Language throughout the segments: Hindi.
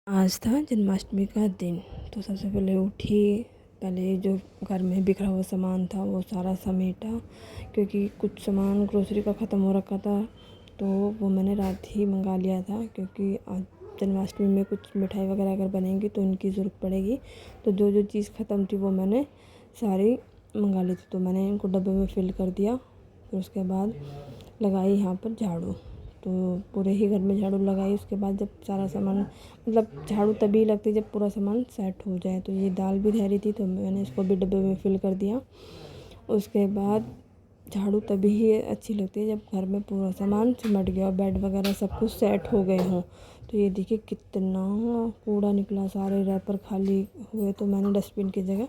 आज था जन्माष्टमी का दिन। तो सबसे पहले उठी, पहले जो घर में बिखरा हुआ सामान था वो सारा समेटा, क्योंकि कुछ सामान ग्रोसरी का ख़त्म हो रखा था। तो वो मैंने रात ही मंगा लिया था, क्योंकि आज जन्माष्टमी में कुछ मिठाई वगैरह अगर बनेंगी तो उनकी ज़रूरत पड़ेगी। तो जो जो चीज़ ख़त्म थी वो मैंने सारी मंगा ली थी। तो मैंने इनको डब्बे में फ़िल कर दिया। फिर उसके बाद लगाई यहाँ पर झाड़ू। तो पूरे ही घर में झाड़ू लगाई। उसके बाद जब सारा सामान, मतलब झाड़ू तभी लगती जब पूरा सामान सेट हो जाए। तो ये दाल भी रह रही थी तो मैंने इसको भी डब्बे में फ़िल कर दिया। उसके बाद झाड़ू तभी ही अच्छी लगती है जब घर में पूरा सामान सिमट गया और बेड वगैरह सब कुछ सेट हो गए हों। तो ये देखिए कितना कूड़ा निकला, सारे रैपर खाली हुए। तो मैंने डस्टबिन की जगह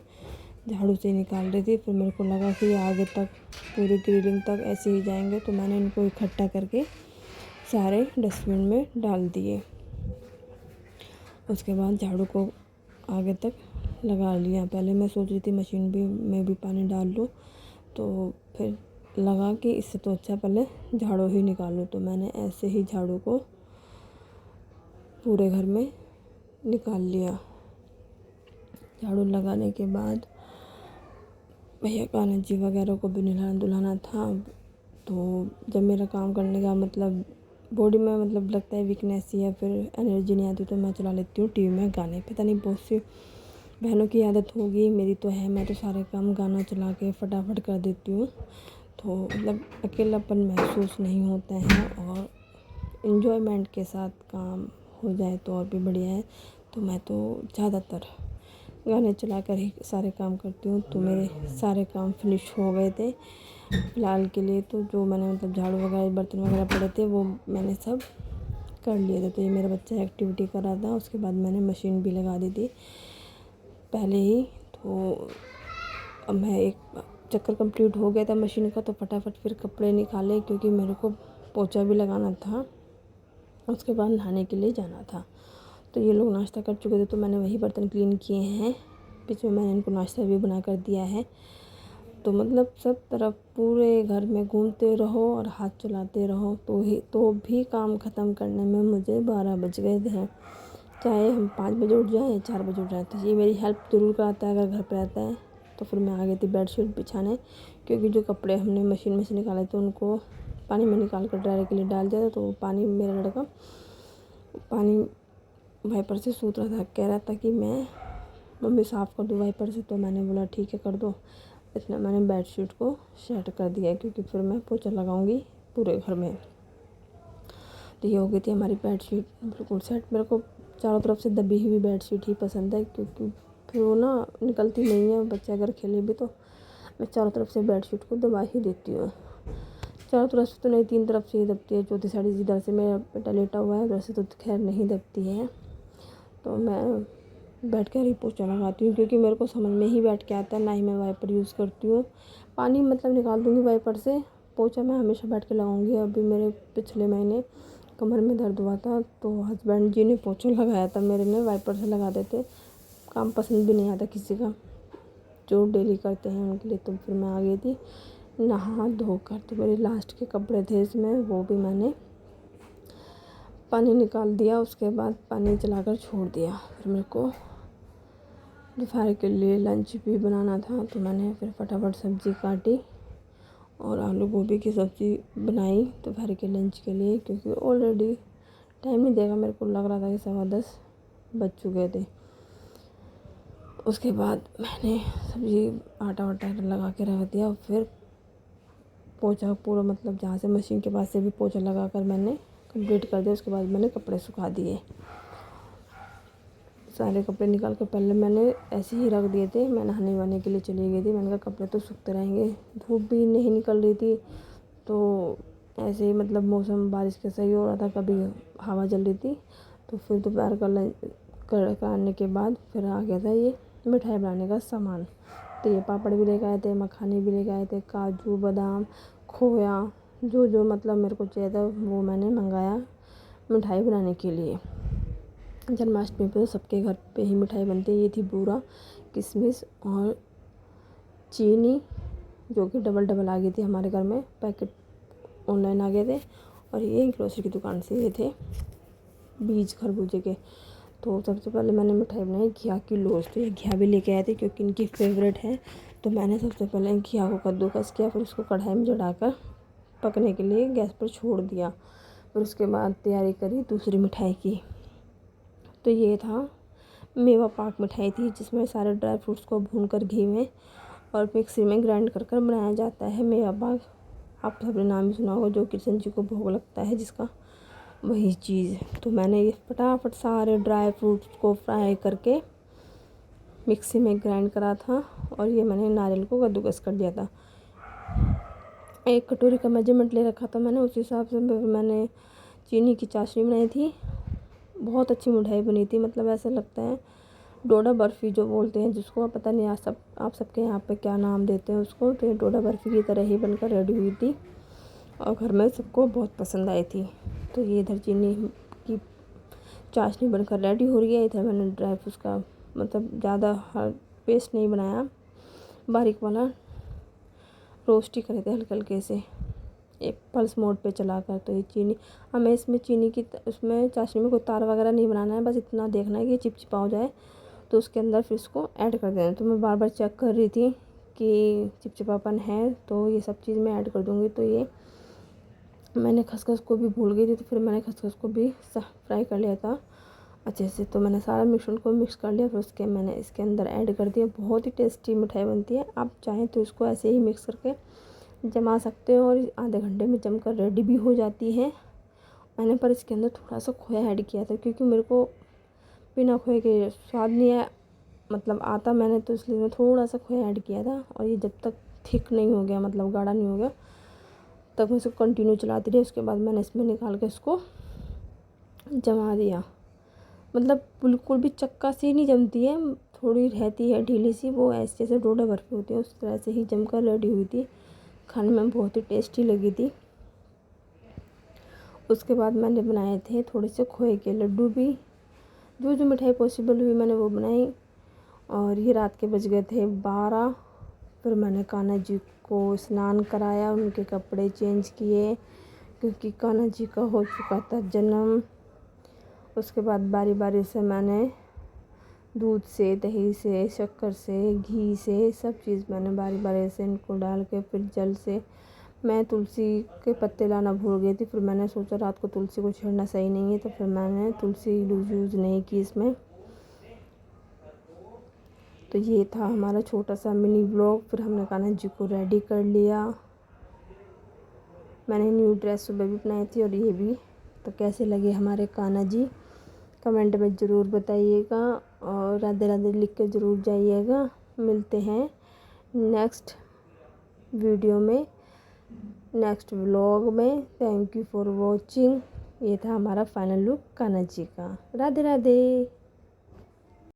झाड़ू से निकाल रही थी। फिर मेरे को लगा कि आगे तक पूरी ग्रिलिंग तक ऐसे ही जाएंगे, तो मैंने इनको इकट्ठा करके सारे डस्टबिन में डाल दिए। उसके बाद झाड़ू को आगे तक लगा लिया। पहले मैं सोच रही थी मशीन में भी पानी डाल लूँ, तो फिर लगा कि इससे तो अच्छा पहले झाड़ू ही निकालूँ। तो मैंने ऐसे ही झाड़ू को पूरे घर में निकाल लिया। झाड़ू लगाने के बाद भैया कान्हा जी वगैरह को भी नहलाना धुलाना था। तो जब मेरा काम करने का मतलब बॉडी में मतलब लगता है वीकनेस या फिर एनर्जी नहीं आती, तो मैं चला लेती हूँ टीवी में गाने। पता नहीं बहुत सी बहनों की आदत होगी, मेरी तो है। मैं तो सारे काम गाना चला के फटाफट कर देती हूँ। तो मतलब अकेलापन महसूस नहीं होता है और इन्जॉयमेंट के साथ काम हो जाए तो और भी बढ़िया है। तो मैं तो ज़्यादातर गाने चला कर ही सारे काम करती हूँ। तो मेरे सारे काम फिनिश हो गए थे फ़िलहाल के लिए। तो जो मैंने मतलब झाड़ू वगैरह बर्तन वगैरह पड़े थे वो मैंने सब कर लिए थे। तो ये मेरा बच्चा एक्टिविटी कर रहा था। उसके बाद मैंने मशीन भी लगा दी थी पहले ही। तो अब मैं एक चक्कर कंप्लीट हो गया था मशीन का, तो फटाफट फिर कपड़े निकाले, क्योंकि मेरे को पोछा भी लगाना था। उसके बाद नहाने के लिए जाना था। तो ये लोग नाश्ता कर चुके थे, तो मैंने वही बर्तन क्लीन किए हैं। बीच में मैंने इनको नाश्ता भी बना कर दिया है। तो मतलब सब तरफ पूरे घर में घूमते रहो और हाथ चलाते रहो, तो भी काम ख़त्म करने में मुझे 12 बज गए थे। चाहे हम 5 बजे उठ जाएँ या 4 बजे उठ जाएँ, तो ये मेरी हेल्प ज़रूर कराता है अगर घर पे रहता है। तो फिर मैं आ गई थी बेडशीट बिछाने, क्योंकि जो कपड़े हमने मशीन में से निकाले थे उनको पानी में निकाल कर ड्रायर के लिए डाल दिया था। तो वो पानी मेरा लड़का पानी वाइपर से सूत रहा था, कह रहा था कि मैं मम्मी साफ़ कर दूँ वाइपर से। तो मैंने बोला ठीक है कर दो। इतना मैंने बेडशीट को सेट कर दिया, क्योंकि फिर मैं पोछा लगाऊंगी पूरे घर में। तो ये हो गई थी हमारी बेडशीट बिल्कुल सेट। मेरे को चारों तरफ से दबी हुई बेडशीट ही पसंद है, क्योंकि फिर वो ना निकलती नहीं है। बच्चे अगर खेले भी तो मैं चारों तरफ से बेडशीट को दबा ही देती हूँ। चारों तरफ से तो नहीं, 3 तरफ से ही दबती है। चौथी साइड जिधर से मेरा बेटा लेटा हुआ है उधर से तो खैर नहीं दबती है। तो मैं बैठ कर ही पोछा लगाती हूँ, क्योंकि मेरे को समझ में ही बैठ के आता है। ना ही मैं वाइपर यूज़ करती हूँ, पानी मतलब निकाल दूँगी वाइपर से। पोछा मैं हमेशा बैठ के लगाऊँगी। अभी मेरे पिछले महीने कमर में दर्द हुआ था, तो हस्बैंड जी ने पोछा लगाया था मेरे में, वाइपर से लगा देते। काम पसंद भी नहीं आता किसी का जो डेली करते हैं उनके लिए। तो फिर मैं आ गई थी नहा धोकर। तो मेरे लास्ट के कपड़े थे इसमें, वो भी मैंने पानी निकाल दिया। उसके बाद पानी चलाकर छोड़ दिया। फिर मेरे को दोपहर के लिए लंच भी बनाना था, तो मैंने फिर फटाफट सब्ज़ी काटी और आलू गोभी की सब्ज़ी बनाई दोपहर के लंच के लिए, क्योंकि ऑलरेडी टाइम नहीं देगा। मेरे को लग रहा था कि 10:15 बज चुके थे। उसके बाद मैंने सब्ज़ी आटा वाटा लगा के रख दिया। फिर पोछा पूरा मतलब जहाँ से मशीन के पास से भी पोछा लगा कर मैंने कंप्लीट कर दिया। उसके बाद मैंने कपड़े सुखा दिए। सारे कपड़े निकाल कर पहले मैंने ऐसे ही रख दिए थे। मैं नहाने वहाने के लिए चली गई थी। मैंने कहा कपड़े तो सूखते रहेंगे, धूप भी नहीं निकल रही थी। तो ऐसे ही मतलब मौसम बारिश का सही हो रहा था, कभी हवा चल रही थी। तो फिर दोपहर का लंच करने के बाद फिर आ गया था ये मिठाई बनाने का सामान। तो ये पापड़ भी लेकर आए थे, मखाने भी लेकर आए थे, काजू बादाम खोया जो जो मतलब मेरे को चाहिए था वो मैंने मंगाया मिठाई बनाने के लिए। जन्माष्टमी पे तो सबके घर पे ही मिठाई बनती है। ये थी बूरा, किशमिश और चीनी, जो कि डबल डबल आ गई थी हमारे घर में। पैकेट ऑनलाइन आ गए थे। और ये ग्रोसरी की दुकान से ये थे बीज खरबूजे के। तो सबसे पहले मैंने मिठाई बनाई घिया की लोज। तो ये घिया भी लेके आए थे क्योंकि इनकी फेवरेट है। तो मैंने सबसे पहले घिया को कद्दूकस किया, फिर उसको कढ़ाई में चढ़ाकर पकने के लिए गैस पर छोड़ दिया। फिर उसके बाद तैयारी करी दूसरी मिठाई की। तो ये था मेवा पाक मिठाई थी, जिसमें सारे ड्राई फ्रूट्स को भूनकर घी में और मिक्सी में ग्राइंड कर कर बनाया जाता है मेवा पाक। आप सबने नाम भी सुना होगा, जो कृष्ण जी को भोग लगता है जिसका, वही चीज़। तो मैंने ये फटाफट सारे ड्राई फ्रूट्स को फ्राई करके मिक्सी में ग्राइंड करा था और ये मैंने नारियल को कद्दूकस कर दिया था। एक कटोरी का मेजरमेंट ले रखा था मैंने, उस हिसाब से मैंने चीनी की चाशनी बनाई थी। बहुत अच्छी मिठाई बनी थी, मतलब ऐसा लगता है डोडा बर्फ़ी जो बोलते हैं जिसको, पता नहीं आप सबके यहाँ पे क्या नाम देते हैं उसको। तो ये डोडा बर्फ़ी की तरह ही बनकर रेडी हुई थी और घर में सबको बहुत पसंद आई थी। तो ये इधर चीनी की चाशनी बनकर रेडी हो रही है। इधर मैंने ड्राई फ्रूट्स का मतलब ज़्यादा पेस्ट नहीं बनाया, बारीक वाला रोस्ट ही करे थे हल्के हल्के से, एक पल्स मोड पे चलाकर। तो ये चीनी, हमें इसमें चीनी की उसमें चाशनी में कोई तार वगैरह नहीं बनाना है, बस इतना देखना है कि चिपचिपा हो जाए तो उसके अंदर फिर इसको ऐड कर देना है। तो मैं बार बार चेक कर रही थी कि चिपचिपापन है, तो ये सब चीज़ मैं ऐड कर दूँगी। तो ये मैंने खसखस को भी भूल गई थी, तो फिर मैंने खसखस को भी फ्राई कर लिया था अच्छे से। तो मैंने सारा मिश्रण को मिक्स कर लिया, फिर उसके मैंने इसके अंदर ऐड कर दिया। बहुत ही टेस्टी मिठाई बनती है। आप चाहें तो इसको ऐसे ही मिक्स करके जमा सकते हो और आधे घंटे में जमकर रेडी भी हो जाती है। मैंने पर इसके अंदर थोड़ा सा खोया ऐड किया था, क्योंकि मेरे को बिना खोए के स्वाद नहीं आया, मतलब आता मैंने, तो इसलिए मैं थोड़ा सा खोया ऐड किया था। और ये जब तक थिक नहीं हो गया, मतलब गाढ़ा नहीं हो गया, तब मैं इसको कंटिन्यू चलाती रही। उसके बाद मैंने इसमें निकाल के इसको जमा दिया। मतलब बिल्कुल भी चक्का सी नहीं जमती है, थोड़ी रहती है ढीली सी, वो ऐसे जैसे डोडा बर्फ़ी होती है उस तरह से ही जमकर रेडी हुई थी। खाने में बहुत ही टेस्टी लगी थी। उसके बाद मैंने बनाए थे थोड़े से खोए के लड्डू भी, जो जो मिठाई पॉसिबल हुई मैंने वो बनाई। और ये रात के बज गए थे 12। फिर मैंने कान्हा जी को स्नान कराया, उनके कपड़े चेंज किए, क्योंकि कान्हा जी का हो चुका था जन्म। उसके बाद बारी बारी से मैंने दूध से, दही से, शक्कर से, घी से, सब चीज़ मैंने बारी बारी से इनको डाल के, फिर जल से मैं तुलसी के पत्ते लाना भूल गई थी। फिर मैंने सोचा रात को तुलसी को छेड़ना सही नहीं है, तो फिर मैंने तुलसी यूज़ नहीं की इसमें। तो ये था हमारा छोटा सा मिनी व्लॉग। फिर हमने कान्हा जी को रेडी कर लिया। मैंने न्यू ड्रेस सुबह भी बनाई थी और ये भी। तो कैसे लगे हमारे कान्हा जी कमेंट में ज़रूर बताइएगा और राधे राधे लिख के ज़रूर जाइएगा। मिलते हैं नेक्स्ट वीडियो में, नेक्स्ट व्लॉग में। Thank you for watching. ये था हमारा फाइनल लुक कान्हा जी का। राधे राधे।